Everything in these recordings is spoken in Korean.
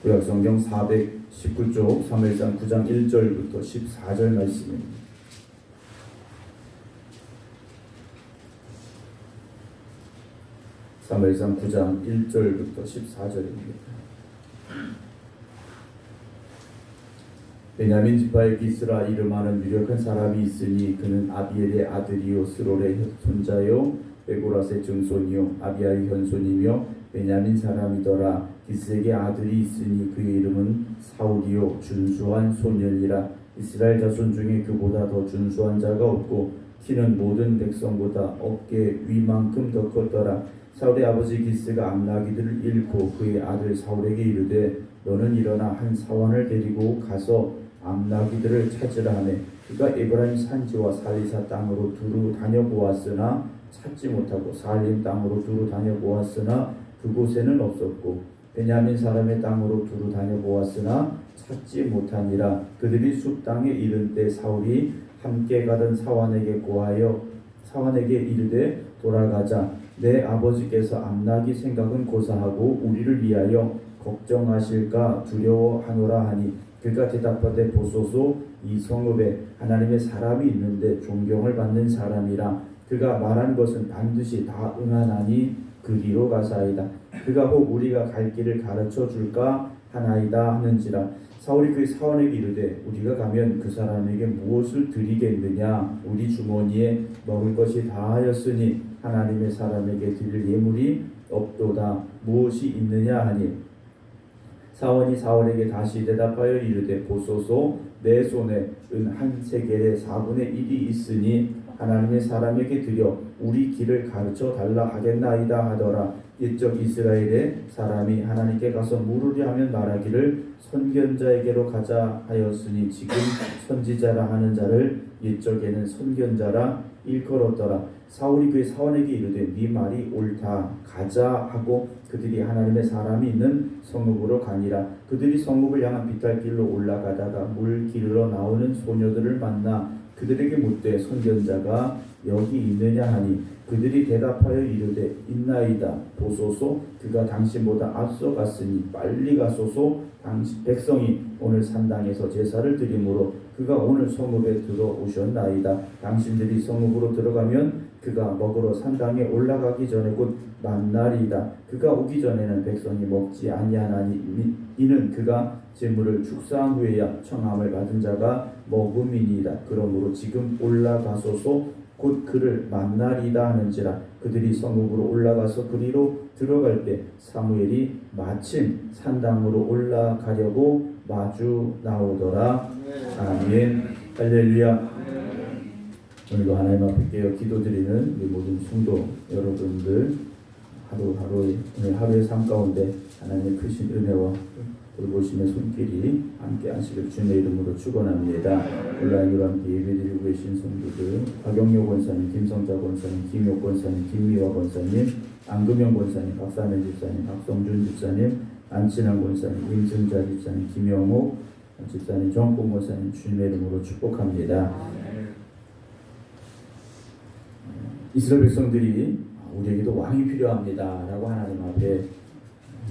구약성경 419쪽 사무엘상 9장 1절부터 14절 말씀입니다. 사무엘상 9장 1절부터 14절입니다. 베냐민 지파의 기스라 이름하는 유력한 사람이 있으니 그는 아비엘의 아들이요 스롤의 손자요 베고라스의 증손이요 아비아의 현손이며 베냐민 사람이더라. 기스에게 아들이 있으니 그의 이름은 사울이요 준수한 소년이라. 이스라엘 자손 중에 그보다 더 준수한 자가 없고 키는 모든 백성보다 어깨 위만큼 더 컸더라. 사울의 아버지 기스가 암나기들을 잃고 그의 아들 사울에게 이르되 너는 일어나 한 사원을 데리고 가서 암나기들을 찾으라 하매 그가 에브라임 산지와 살리사 땅으로 두루 다녀보았으나 찾지 못하고 살림 땅으로 두루 다녀보았으나 그곳에는 없었고 베냐민 사람의 땅으로 두루 다녀보았으나 찾지 못하니라. 그들이 숲 땅에 이른 때 사울이 함께 가던 사환에게 고하여 사환에게 이르되 돌아가자. 내 아버지께서 암나기 생각은 고사하고 우리를 위하여 걱정하실까 두려워하노라 하니 그가 대답하되 보소서 이 성읍에 하나님의 사람이 있는데 존경을 받는 사람이라. 그가 말한 것은 반드시 다 응하나니 그리로 가사이다. 그가 혹 우리가 갈 길을 가르쳐 줄까 하나이다 하는지라. 사울이 그의 사원에게 이르되 우리가 가면 그 사람에게 무엇을 드리겠느냐. 우리 주머니에 먹을 것이 다하였으니 하나님의 사람에게 드릴 예물이 없도다. 무엇이 있느냐 하니 사원이 사울에게 다시 대답하여 이르되 보소서 내 손에 은 한 세겔의 4분의 1이 있으니 하나님의 사람에게 드려 우리 길을 가르쳐 달라 하겠나이다 하더라. 옛적 이스라엘의 사람이 하나님께 가서 물으려 하면 말하기를 선견자에게로 가자 하였으니 지금 선지자라 하는 자를 옛적에는 선견자라 일컬었더라. 사울이 그의 사원에게 이르되 네 말이 옳다. 가자 하고 그들이 하나님의 사람이 있는 성읍으로 가니라. 그들이 성읍을 향한 비탈길로 올라가다가 물 기르러 나오는 소녀들을 만나 그들에게 묻되 선견자가 여기 있느냐 하니 그들이 대답하여 이르되 있나이다. 보소서 그가 당신보다 앞서 갔으니 빨리 가소서. 당신 백성이 오늘 산당에서 제사를 드리므로 그가 오늘 성읍에 들어오셨나이다. 당신들이 성읍으로 들어가면 그가 먹으러 산당에 올라가기 전에 곧 만날이다. 그가 오기 전에는 백성이 먹지 아니하나니 이는 그가 제물을 축사한 후에야 청함을 받은 자가 먹음이니이다. 그러므로 지금 올라가소서 곧 그를 만나리다 하는지라. 그들이 성읍으로 올라가서 그리로 들어갈 때 사무엘이 마침 산당으로 올라가려고 마주 나오더라. 아멘. 할렐루야. 오늘도 하나님 앞에 깨어 기도드리는 우리 모든 성도 여러분들 하루하루 오늘 하루의 삶 가운데 하나님의 크신 은혜와 돌보심의 손길이 함께 하시길 주님의 이름으로 축원합니다. 온라인으로 함께 예배드리고 계신 성도들 박영료 권사님, 김성자 권사님, 김효 권사님, 김미화 권사님, 안금영 권사님, 박사면 집사님, 박성준 집사님, 안친환 권사님, 임승자 집사님, 김영옥 집사님, 정권 권사님 주님의 이름으로 축복합니다. 이스라엘 백성들이 우리에게도 왕이 필요합니다 라고 하나님 앞에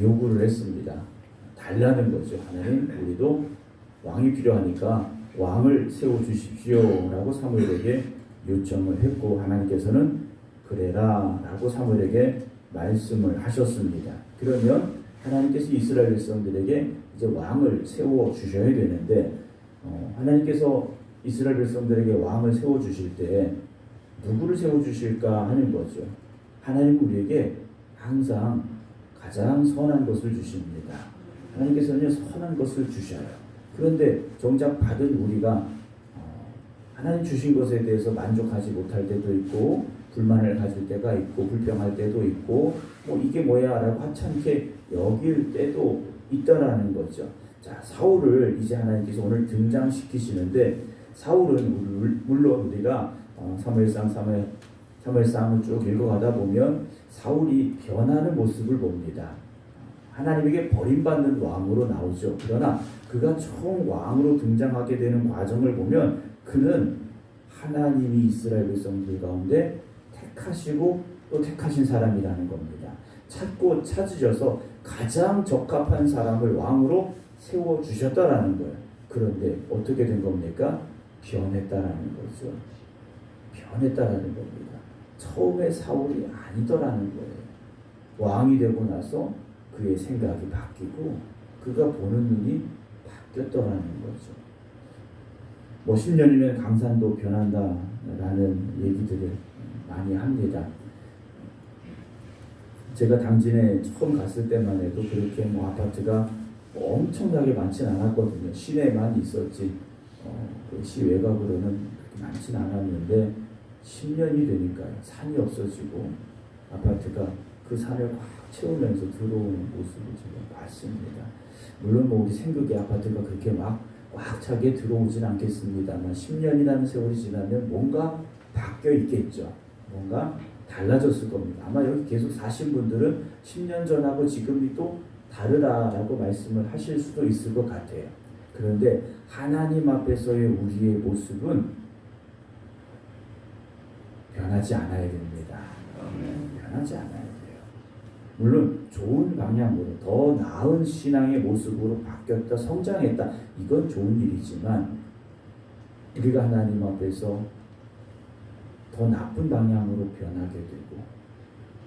요구를 했습니다. 달라는 거죠. 하나님 우리도 왕이 필요하니까 왕을 세워주십시오 라고 사무엘에게 요청을 했고 하나님께서는 그래라 라고 사무엘에게 말씀을 하셨습니다. 그러면 하나님께서 이스라엘 백성들에게 이제 왕을 세워주셔야 되는데 하나님께서 이스라엘 백성들에게 왕을 세워주실 때 누구를 세워주실까 하는 거죠. 하나님은 우리에게 항상 가장 선한 것을 주십니다. 하나님께서는 선한 것을 주셔요. 그런데 정작 받은 우리가 하나님 주신 것에 대해서 만족하지 못할 때도 있고 불만을 가질 때가 있고 불평할 때도 있고 이게 뭐야 라고 하찮게 여길 때도 있다라는 거죠. 자, 사울을 이제 하나님께서 오늘 등장시키시는데 사울은 물론 우리가 사무엘상을 쭉 읽어가다 보면 사울이 변하는 모습을 봅니다. 하나님에게 버림받는 왕으로 나오죠. 그러나 그가 처음 왕으로 등장하게 되는 과정을 보면 그는 하나님이 이스라엘 백성들 가운데 택하시고 또 택하신 사람이라는 겁니다. 찾고 찾으셔서 가장 적합한 사람을 왕으로 세워주셨다라는 거예요. 그런데 어떻게 된 겁니까? 변했다라는 거죠. 변했다라는 겁니다. 처음에 사울이 아니더라는 거예요. 왕이 되고 나서 그의 생각이 바뀌고 그가 보는 눈이 바뀌었더라는 거죠. 뭐 10년이면 강산도 변한다라는 얘기들을 많이 합니다. 제가 당진에 처음 갔을 때만 해도 그렇게 뭐 아파트가 엄청나게 많지는 않았거든요. 시내만 있었지 그 시 외곽으로는 그렇게 많지는 않았는데 10년이 되니까요. 산이 없어지고 아파트가 그 산을 꽉 채우면서 들어오는 모습을 제가 봤습니다. 물론 뭐 우리 생각의 아파트가 그렇게 막 꽉 차게 들어오진 않겠습니다만 10년이라는 세월이 지나면 뭔가 바뀌어 있겠죠. 뭔가 달라졌을 겁니다. 아마 여기 계속 사신 분들은 10년 전하고 지금이 또 다르다라고 말씀을 하실 수도 있을 것 같아요. 그런데 하나님 앞에서의 우리의 모습은 변하지 않아야 됩니다. 변하지 않아야 돼요. 물론 좋은 방향으로 더 나은 신앙의 모습으로 바뀌었다, 성장했다, 이건 좋은 일이지만 우리가 하나님 앞에서 더 나쁜 방향으로 변하게 되고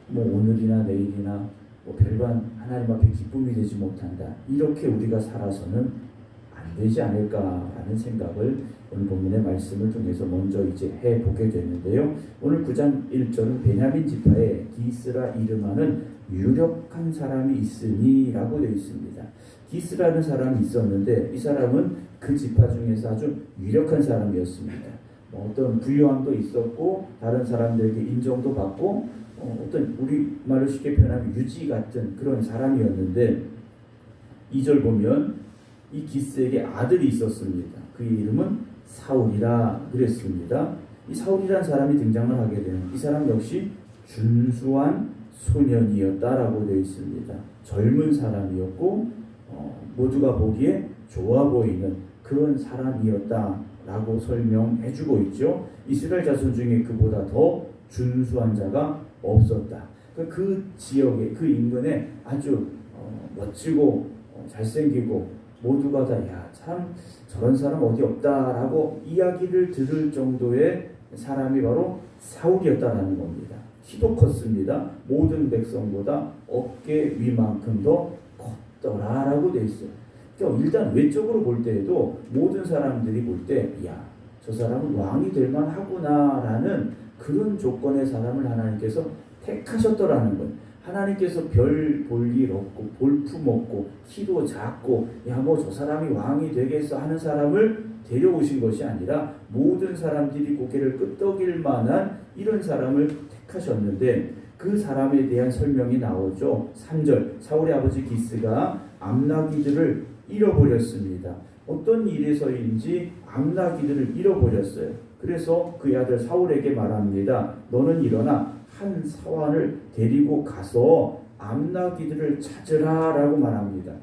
뭐 오늘이나 내일이나 뭐 별반 하나님 앞에 기쁨이 되지 못한다, 이렇게 우리가 살아서는 안 되지 않을까라는 생각을 오늘 본문의 말씀을 통해서 먼저 이제 해보게 되는데요. 오늘 9장 1절은 베냐민 지파에 기스라 이름하는 유력한 사람이 있으니 라고 되어 있습니다. 기스라는 사람이 있었는데 이 사람은 그 지파 중에서 아주 유력한 사람이었습니다. 어떤 부유함도 있었고 다른 사람들에게 인정도 받고 어떤 우리말로 쉽게 표현하면 유지 같은 그런 사람이었는데 2절 보면 이 기스에게 아들이 있었습니다. 그의 이름은 사울이라 그랬습니다. 이 사울이라는 사람이 등장을 하게 되는 이 사람 역시 준수한 소년이었다라고 되어 있습니다. 젊은 사람이었고 모두가 보기에 좋아 보이는 그런 사람이었다라고 설명해주고 있죠. 이스라엘 자손 중에 그보다 더 준수한 자가 없었다. 그 지역에 그 인근에 아주 멋지고 잘생기고 모두가 다 야, 참 저런 사람 어디 없다라고 이야기를 들을 정도의 사람이 바로 사울이었다라는 겁니다. 키도 컸습니다. 모든 백성보다 어깨 위만큼 더 컸더라라고 되어 있어요. 그러니까 일단 외적으로 볼 때에도 모든 사람들이 볼 때 야, 저 사람은 왕이 될 만하구나라는 그런 조건의 사람을 하나님께서 택하셨더라는 거예요. 하나님께서 별 볼 일 없고 볼품 없고 키도 작고 야 뭐 저 사람이 왕이 되겠어 하는 사람을 데려오신 것이 아니라 모든 사람들이 고개를 끄덕일 만한 이런 사람을 택하셨는데 그 사람에 대한 설명이 나오죠. 3절 사울의 아버지 기스가 암나기들을 잃어버렸습니다. 어떤 일에서인지 암나기들을 잃어버렸어요. 그래서 그의 아들 사울에게 말합니다. 너는 일어나 한 사환을 데리고 가서 암나기들을 찾으라 라고 말합니다.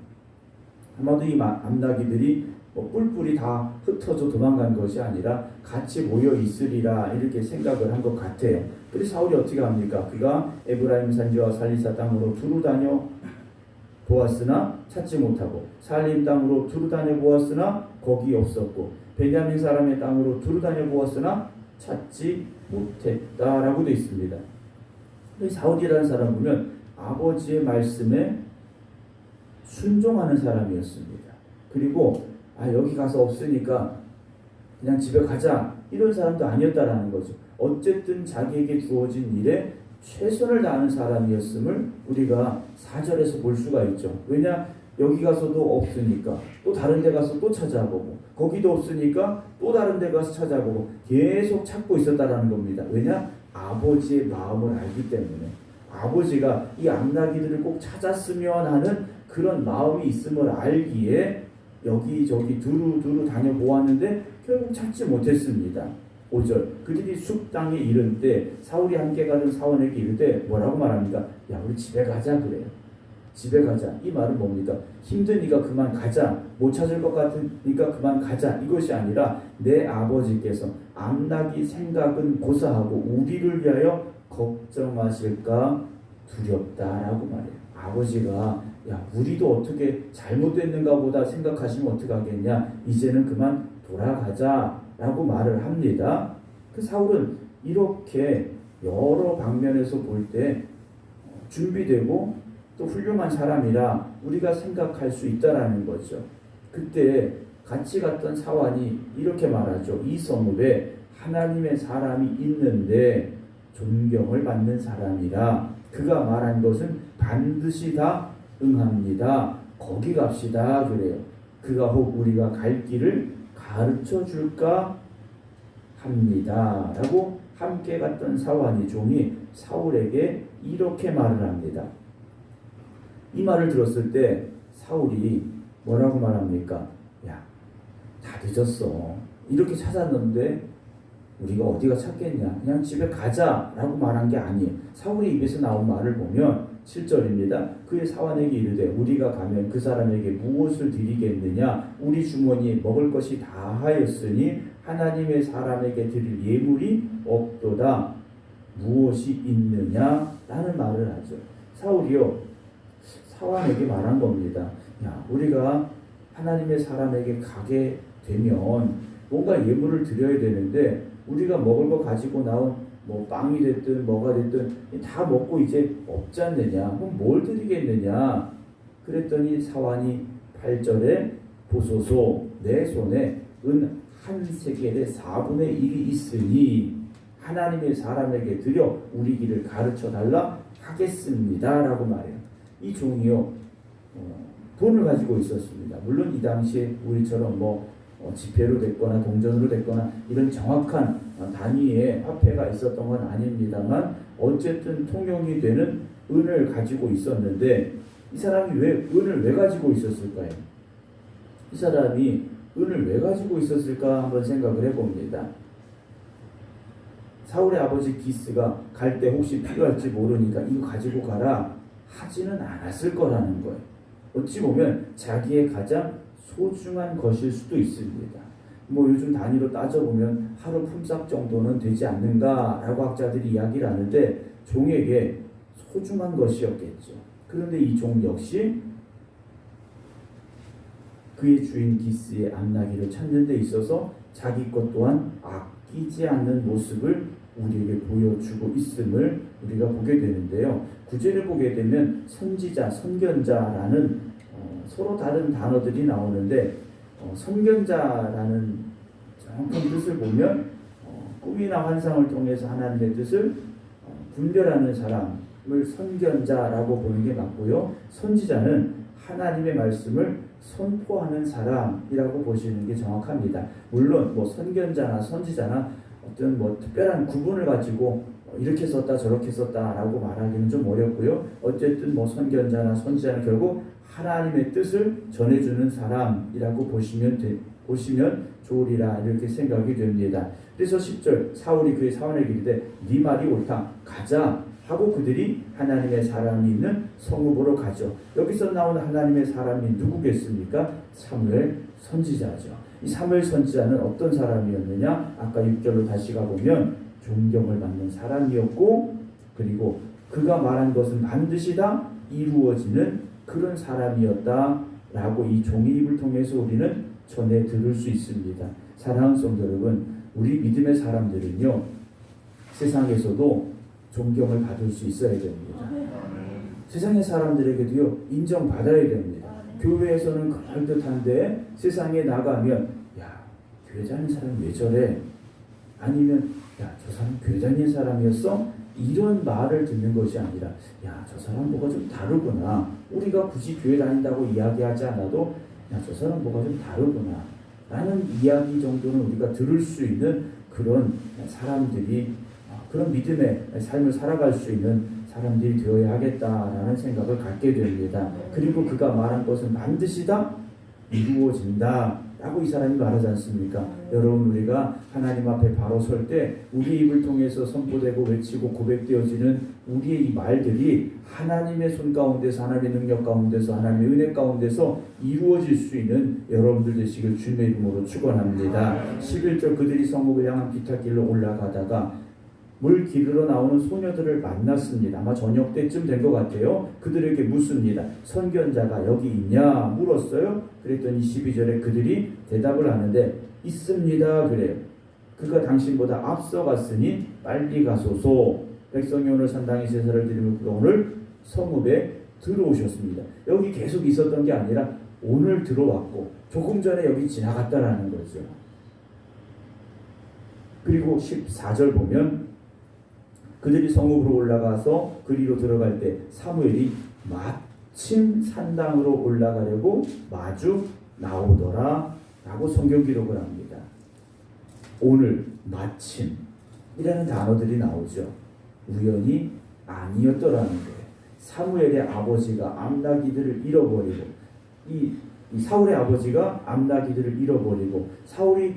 아마도 이 암나기들이 뿔뿔이 다 흩어져 도망간 것이 아니라 같이 모여 있으리라 이렇게 생각을 한 것 같아요. 그래서 사울이 어떻게 합니까? 그가 에브라임 산지와 살리사 땅으로 두루 다녀 보았으나 찾지 못하고 살림 땅으로 두루 다녀 보았으나 거기 없었고 베냐민 사람의 땅으로 두루 다녀 보았으나 찾지 못했다라고 되어 있습니다. 사울이라는 사람 보면 아버지의 말씀에 순종하는 사람이었습니다. 그리고 여기 가서 없으니까 그냥 집에 가자 이런 사람도 아니었다라는 거죠. 어쨌든 자기에게 주어진 일에 최선을 다하는 사람이었음을 우리가 4절에서 볼 수가 있죠. 왜냐? 여기 가서도 없으니까 또 다른 데 가서 또 찾아보고 거기도 없으니까 또 다른 데 가서 찾아보고 계속 찾고 있었다라는 겁니다. 왜냐? 아버지의 마음을 알기 때문에 아버지가 이 암나기들을 꼭 찾았으면 하는 그런 마음이 있음을 알기에 여기저기 두루두루 다녀보았는데 결국 찾지 못했습니다. 5절 그들이 숲 땅에 이른 때 사울이 함께 가던 사원에게 이를 때 뭐라고 말합니까? 야 우리 집에 가자 그래요. 집에 가자. 이 말은 뭡니까? 힘드니까 그만 가자. 못 찾을 것 같으니까 그만 가자. 이것이 아니라 내 아버지께서 암나기 생각은 고사하고 우리를 위하여 걱정하실까 두렵다라고 말해요. 아버지가 야 우리도 어떻게 잘못됐는가 보다 생각하시면 어떡하겠냐, 이제는 그만 돌아가자라고 말을 합니다. 그 사울은 이렇게 여러 방면에서 볼 때 준비되고 또 훌륭한 사람이라 우리가 생각할 수 있다라는 거죠. 그때 같이 갔던 사환이 이렇게 말하죠. 이 성읍에 하나님의 사람이 있는데 존경을 받는 사람이라 그가 말한 것은 반드시 다 응합니다. 거기 갑시다 그래요. 그가 혹 우리가 갈 길을 가르쳐 줄까 합니다 라고 함께 갔던 사환이 종이 사울에게 이렇게 말을 합니다. 이 말을 들었을 때 사울이 뭐라고 말합니까? 야, 다 늦었어. 이렇게 찾았는데 우리가 어디가 찾겠냐, 그냥 집에 가자라고 말한 게 아니에요. 사울의 입에서 나온 말을 보면 7절입니다. 그의 사환에게 이르되 우리가 가면 그 사람에게 무엇을 드리겠느냐, 우리 주머니에 먹을 것이 다하였으니 하나님의 사람에게 드릴 예물이 없도다. 무엇이 있느냐 라는 말을 하죠. 사울이요 사환에게 말한 겁니다. 야, 우리가 하나님의 사람에게 가게 되면 뭔가 예물을 드려야 되는데 우리가 먹을 거 가지고 나온 뭐 빵이 됐든 뭐가 됐든 다 먹고 이제 없지 않느냐, 그럼 뭘 드리겠느냐. 그랬더니 사환이 8절에 보소서 내 손에 은 한 세겔의 4분의 1이 있으니 하나님의 사람에게 드려 우리 길을 가르쳐 달라 하겠습니다 라고 말해요. 이 종이요 돈을 가지고 있었습니다. 물론 이 당시에 우리처럼 지폐로 됐거나 동전으로 됐거나 이런 정확한 단위의 화폐가 있었던 건 아닙니다만 어쨌든 통용이 되는 은을 가지고 있었는데 이 사람이 왜 은을 왜 가지고 있었을까요? 이 사람이 은을 왜 가지고 있었을까 한번 생각을 해봅니다. 사울의 아버지 기스가 갈 때 혹시 필요할지 모르니까 이거 가지고 가라 하지는 않았을 거라는 거예요. 어찌 보면 자기의 가장 소중한 것일 수도 있습니다. 요즘 단위로 따져보면 하루 품삯 정도는 되지 않는가라고 학자들이 이야기를 하는데 종에게 소중한 것이었겠죠. 그런데 이 종 역시 그의 주인 기스의 안나기를 찾는 데 있어서 자기 것 또한 아끼지 않는 모습을 우리에게 보여주고 있음을 우리가 보게 되는데요. 구절을 보게 되면 선지자, 선견자라는 서로 다른 단어들이 나오는데 선견자라는 정확한 뜻을 보면 꿈이나 환상을 통해서 하나님의 뜻을 분별하는 사람을 선견자라고 보는 게 맞고요. 선지자는 하나님의 말씀을 선포하는 사람이라고 보시는 게 정확합니다. 물론 선견자나 선지자나 어떤 특별한 구분을 가지고 이렇게 썼다 저렇게 썼다라고 말하기는 좀 어렵고요. 어쨌든 선견자나 선지자는 결국 하나님의 뜻을 전해주는 사람이라고 보시면 좋으리라 이렇게 생각이 됩니다. 그래서 10절 사울이 그의 사환에게 이르되 네 말이 옳다 가자 하고 그들이 하나님의 사람이 있는 성읍으로 가죠. 여기서 나오는 하나님의 사람이 누구겠습니까? 사무엘 선지자죠. 이 사무엘 선지자는 어떤 사람이었느냐? 아까 6절로 다시 가보면 존경을 받는 사람이었고 그리고 그가 말한 것은 반드시 다 이루어지는 그런 사람이었다라고 이 종의 입을 통해서 우리는 전해 들을 수 있습니다. 사랑하는 성도 여러분, 우리 믿음의 사람들은요 세상에서도 존경을 받을 수 있어야 됩니다. 세상의 사람들에게도요 인정받아야 됩니다. 교회에서는 그럴듯한데 세상에 나가면 야 교회 다니는 사람 왜 저래? 아니면 야 저 사람 교회 다니는 사람이었어? 이런 말을 듣는 것이 아니라 야 저 사람 뭐가 좀 다르구나. 우리가 굳이 교회 다닌다고 이야기하지 않아도 야 저 사람 뭐가 좀 다르구나 라는 이야기 정도는 우리가 들을 수 있는 그런 사람들이 그런 믿음의 삶을 살아갈 수 있는 사람들이 되어야 하겠다라는 생각을 갖게 됩니다. 그리고 그가 말한 것은 반드시 다 이루어진다 라고 이 사람이 말하지 않습니까? 여러분 우리가 하나님 앞에 바로 설 때 우리 입을 통해서 선포되고 외치고 고백되어지는 우리의 이 말들이 하나님의 손 가운데서 하나님의 능력 가운데서 하나님의 은혜 가운데서 이루어질 수 있는 여러분들 되시길 주님의 이름으로 축원합니다. 11절 그들이 성읍을 향한 비탈길로 올라가다가 물 기르러 나오는 소녀들을 만났습니다. 아마 저녁 때쯤 된 것 같아요. 그들에게 묻습니다. 선견자가 여기 있냐 물었어요. 그랬더니 12절에 그들이 대답을 하는데 있습니다 그래요. 그가 당신보다 앞서갔으니 빨리 가소서. 백성이 오늘 산당에 제사를 드리면 그가 오늘 성읍에 들어오셨습니다. 여기 계속 있었던 게 아니라 오늘 들어왔고 조금 전에 여기 지나갔다라는 거죠. 그리고 14절 보면 그들이 성읍으로 올라가서 그리로 들어갈 때 사무엘이 마침 산당으로 올라가려고 마주 나오더라 라고 성경 기록을 합니다. 오늘 마침이라는 단어들이 나오죠. 우연이 아니었더라는 거예요. 사무엘의 아버지가 암나기들을 잃어버리고 이 사울의 아버지가 암나기들을 잃어버리고 사울이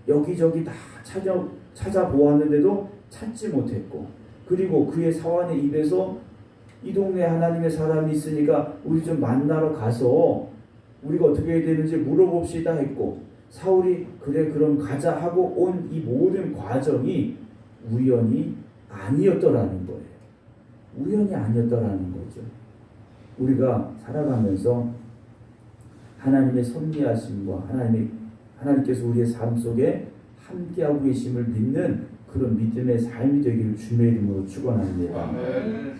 여기저기 다 찾아보았는데도 찾지 못했고 그리고 그의 사환의 입에서 이 동네에 하나님의 사람이 있으니까 우리 좀 만나러 가서 우리가 어떻게 해야 되는지 물어봅시다 했고 사울이 그래 그럼 가자 하고 온 이 모든 과정이 우연이 아니었더라는 거예요. 우연이 아니었더라는 거죠. 우리가 살아가면서 하나님의 섭리하심과 하나님께서 우리의 삶 속에 함께하고 계심을 믿는 그런 믿음의 삶이 되기를 주님의 이름으로 축원합니다.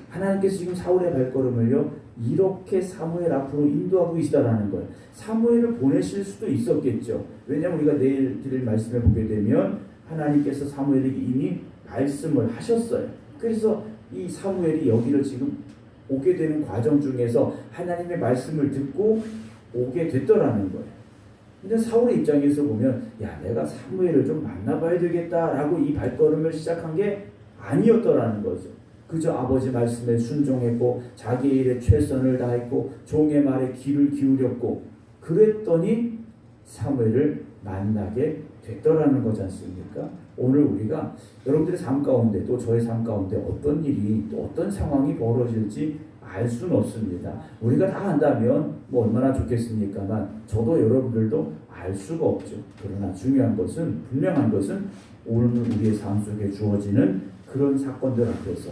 하나님께서 지금 사울의 발걸음을요 이렇게 사무엘 앞으로 인도하고 계시다라는 거예요. 사무엘을 보내실 수도 있었겠죠. 왜냐하면 우리가 내일 드릴 말씀을 보게 되면 하나님께서 사무엘에게 이미 말씀을 하셨어요. 그래서 이 사무엘이 여기를 지금 오게 되는 과정 중에서 하나님의 말씀을 듣고 오게 됐더라는 거예요. 근데 사울의 입장에서 보면 야 내가 사무엘을 좀 만나봐야 되겠다라고 이 발걸음을 시작한 게 아니었더라는 거죠. 그저 아버지 말씀에 순종했고 자기의 일에 최선을 다했고 종의 말에 귀를 기울였고 그랬더니 사무엘을 만나게 됐더라는 거지 않습니까? 오늘 우리가 여러분들의 삶 가운데 또 저의 삶 가운데 어떤 일이 또 어떤 상황이 벌어질지 알 수는 없습니다. 우리가 다 안다면 뭐 얼마나 좋겠습니까만 저도 여러분들도 알 수가 없죠. 그러나 중요한 것은 분명한 것은 오늘 우리의 삶 속에 주어지는 그런 사건들 앞에서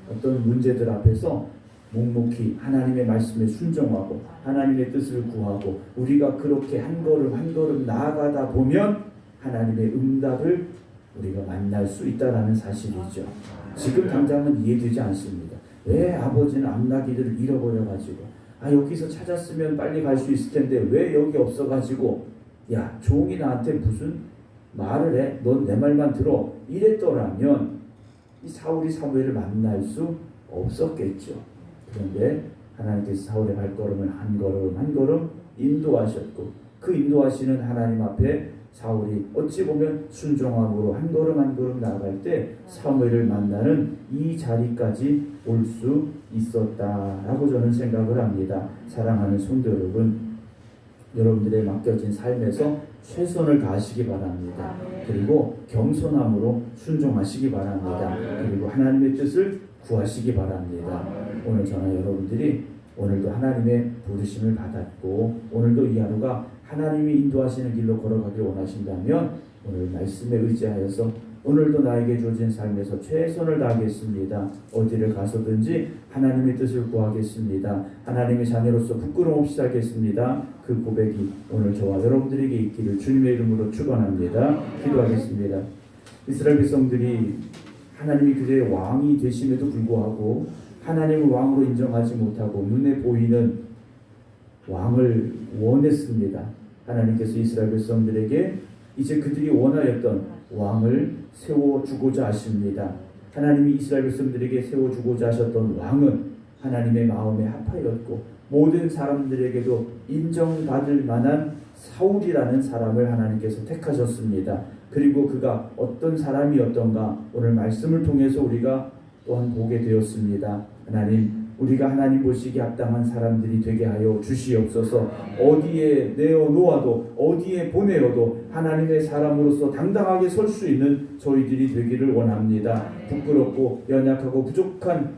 어떤 문제들 앞에서 묵묵히 하나님의 말씀에 순종하고 하나님의 뜻을 구하고 우리가 그렇게 한 걸음 한 걸음 나아가다 보면 하나님의 응답을 우리가 만날 수 있다라는 사실이죠. 지금 당장은 이해되지 않습니다. 왜 아버지는 암나기들을 잃어버려가지고 여기서 찾았으면 빨리 갈 수 있을 텐데 왜 여기 없어가지고 야 종이 나한테 무슨 말을 해? 넌 내 말만 들어 이랬더라면 이 사울이 사무엘을 만날 수 없었겠죠. 그런데 하나님께서 사울의 발걸음을 한 걸음 한 걸음 인도하셨고 그 인도하시는 하나님 앞에 사울이 어찌 보면 순종함으로 한 걸음 한 걸음 나아갈 때 사무엘을 만나는 이 자리까지 올 수 있었다라고 저는 생각을 합니다. 사랑하는 성도 여러분, 여러분들의 맡겨진 삶에서 최선을 다하시기 바랍니다. 그리고 겸손함으로 순종하시기 바랍니다. 그리고 하나님의 뜻을 구하시기 바랍니다. 오늘 저는 여러분들이 오늘도 하나님의 부르심을 받았고 오늘도 이 하루가 하나님이 인도하시는 길로 걸어가길 원하신다면 오늘 말씀에 의지하여서 오늘도 나에게 주어진 삶에서 최선을 다하겠습니다. 어디를 가서든지 하나님의 뜻을 구하겠습니다. 하나님의 자녀로서 부끄러움 없이 살겠습니다. 그 고백이 오늘 저와 여러분들에게 있기를 주님의 이름으로 축원합니다. 기도하겠습니다. 이스라엘 백성들이 하나님이 그들의 왕이 되심에도 불구하고 하나님을 왕으로 인정하지 못하고 눈에 보이는 왕을 원했습니다. 하나님께서 이스라엘 백성들에게 이제 그들이 원하였던 왕을 세워주고자 하십니다. 하나님이 이스라엘 백성들에게 세워주고자 하셨던 왕은 하나님의 마음에 합하였고 모든 사람들에게도 인정받을 만한 사울이라는 사람을 하나님께서 택하셨습니다. 그리고 그가 어떤 사람이었던가 오늘 말씀을 통해서 우리가 또한 보게 되었습니다. 하나님, 우리가 하나님 보시기에 합당한 사람들이 되게 하여 주시옵소서. 어디에 내어놓아도 어디에 보내어도 하나님의 사람으로서 당당하게 설 수 있는 저희들이 되기를 원합니다. 부끄럽고 연약하고 부족한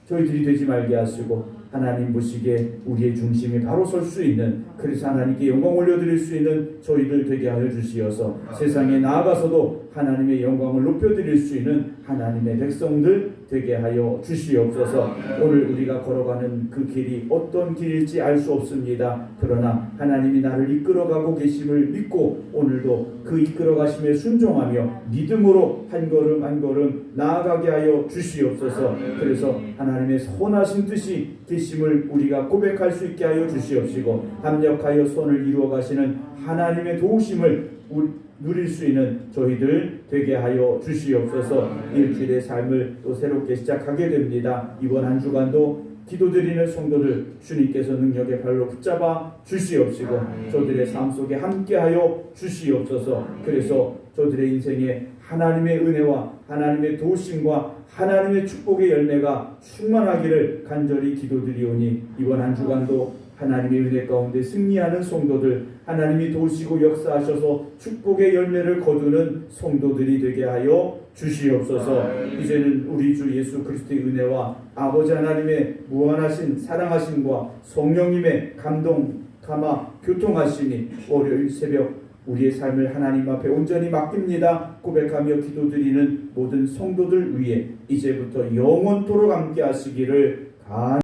저희들이 되지 말게 하시고 하나님 보시기에 우리의 중심이 바로 설 수 있는, 그래서 하나님께 영광 올려드릴 수 있는 저희들 되게 하여 주시어서 세상에 나아가서도 하나님의 영광을 높여드릴 수 있는 하나님의 백성들 되게 하여 주시옵소서. 오늘 우리가 걸어가는 그 길이 어떤 길일지 알 수 없습니다. 그러나 하나님이 나를 이끌어가고 계심을 믿고 오늘도 그 이끌어가심에 순종하며 믿음으로 한 걸음 한 걸음 나아가게 하여 주시옵소서. 그래서 하나님의 선하신 뜻이 계심을 우리가 고백할 수 있게 하여 주시옵시고, 합력하여 선을 이루어 가시는 하나님의 도우심을 누릴 수 있는 저희들 되게 하여 주시옵소서. 일주일의 삶을 또 새롭게 시작하게 됩니다. 이번 한 주간도 기도드리는 성도들 주님께서 능력의 발로 붙잡아 주시옵시고 저들의 삶 속에 함께하여 주시옵소서. 그래서 저들의 인생에 하나님의 은혜와 하나님의 도우심과 하나님의 축복의 열매가 충만하기를 간절히 기도드리오니, 이번 한 주간도 하나님의 은혜 가운데 승리하는 성도들, 하나님이 도우시고 역사하셔서 축복의 열매를 거두는 성도들이 되게 하여 주시옵소서. 이제는 우리 주 예수 그리스도의 은혜와 아버지 하나님의 무한하신 사랑하심과 성령님의 감동, 감화, 교통하심이 월요일 새벽 우리의 삶을 하나님 앞에 온전히 맡깁니다 고백하며 기도드리는 모든 성도들 위해 이제부터 영원토록 함께 하시기를